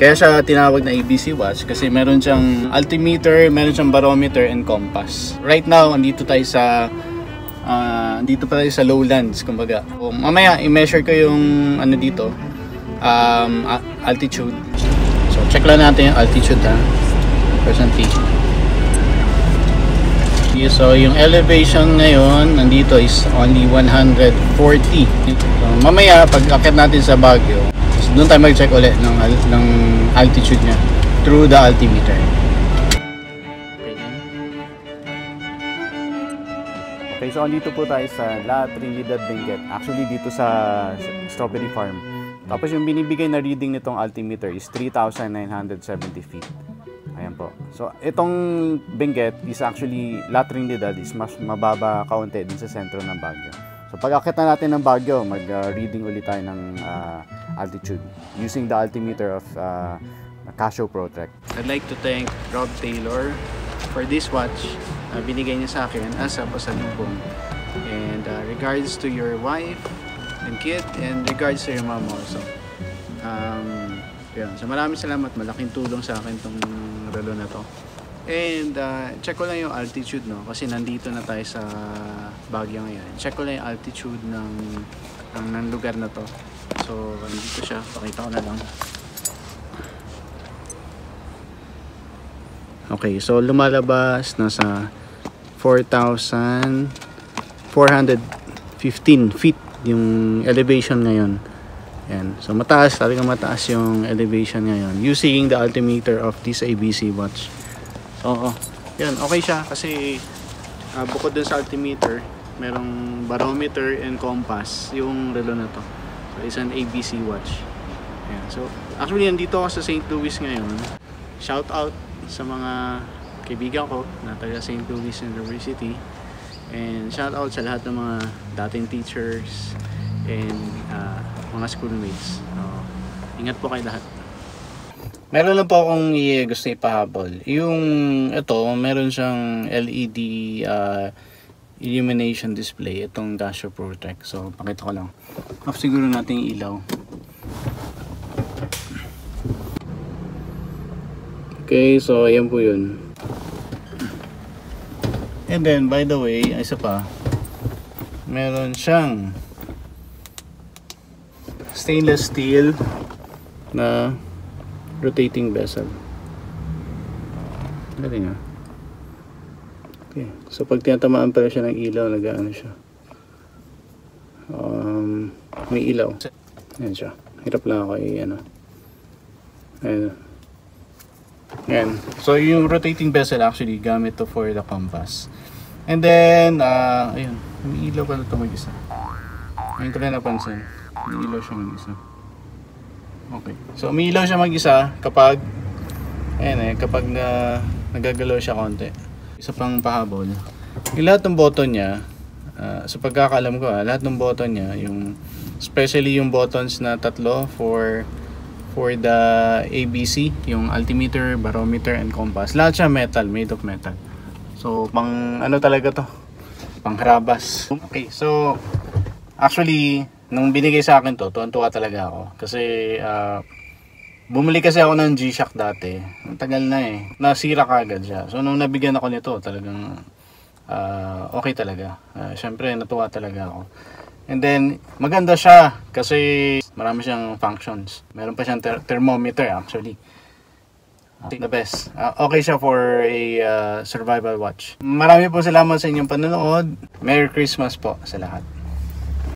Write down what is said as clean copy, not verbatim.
Kaya siya tinawag na ABC watch kasi meron siyang altimeter, meron siyang barometer and compass. Right now, andito tayo sa lowlands, kumbaga. Mamaya i-measure ko yung ano dito, altitude. So check lang natin yung altitude ha. Presently. So yung elevation ngayon nandito is only 140. So, mamaya pag akit natin sa Baguio, so, doon tayo mag-check ulit ng altitude niya through the altimeter. Okay, so andito po tayo sa La Trinidad Benguet. Actually dito sa Strawberry Farm. Tapos yung binibigay na reading nitong altimeter is 3,970 feet. Ayan po. So, itong Benguet is actually, La Trinidad is mas mababa kaunti din sa sentro ng Baguio. So, pag akit na natin ng Baguio, mag-reading ulit tayo ng altitude using the altimeter of Casio ProTrek. I'd like to thank Rob Taylor for this watch. Binigay niya sa akin as a pasalubong. And regards to your wife and kid, and regards to your mom also. Yun. So maraming salamat, malaking tulong sa akin tong relo na to. And check ko lang yung altitude, no, kasi nandito na tayo sa Baguio ngayon. Check ko lang yung altitude ng lugar na to. So nandito siya, pakita ko na lang. Okay, so lumalabas nasa 4,415 feet yung elevation ngayon. Yan. So mataas, talagang mataas yung elevation ngayon using the altimeter of this ABC watch. So yan, okay siya kasi bukod dun sa altimeter, merong barometer and compass yung relo na to. So it's an ABC watch. Yan. So actually nandito ako sa St. Louis ngayon. Shout out sa mga kaibigan ko na taga St. Louis University, and shout out sa lahat ng mga dating teachers and mga schoolmates. Ingat po kayo lahat. Meron lang po akong gusto ipahabol. Yung ito, meron siyang LED illumination display, itong Casio ProTrek. So pakita ko lang. Off siguro natin yung ilaw. Okay, so ayan po yun. And then by the way, isa pa, meron siyang stainless steel na rotating bezel. Galing ha. Okay, so pag tinatamaan pala siya ng ilaw, nag-ano siya, may ilaw. Ayan siya. Hirap lang ako ano. Ayan. Ayan. So yung rotating bezel actually gamit to for the compass. And then ayun, may ilaw pala ito mag-isa. Ngayon ko na napansin, may ilaw siya mag-isa. Okay, so may ilaw siya mag-isa kapag kapag nagagalaw siya konti. Isa pang pahabol, yung lahat ng button niya, sa pagkakaalam ko lahat ng button niya, yung especially yung buttons na tatlo for the ABC, yung altimeter, barometer and compass, lahat siya metal, made of metal. So pang ano talaga to, pang harabas. Okay, so actually nung binigay sa akin to, tuwan-tuwa talaga ako kasi bumili kasi ako ng G-Shock dati. Ang tagal na nasira kagad siya. So nung nabigyan ako nito, talagang okay talaga. Syempre natuwa talaga ako. And then maganda siya kasi marami siyang functions. Meron pa siyang thermometer actually. The best. Okay siya for a survival watch. Marami po salamat sa inyong panonood. Merry Christmas po sa lahat.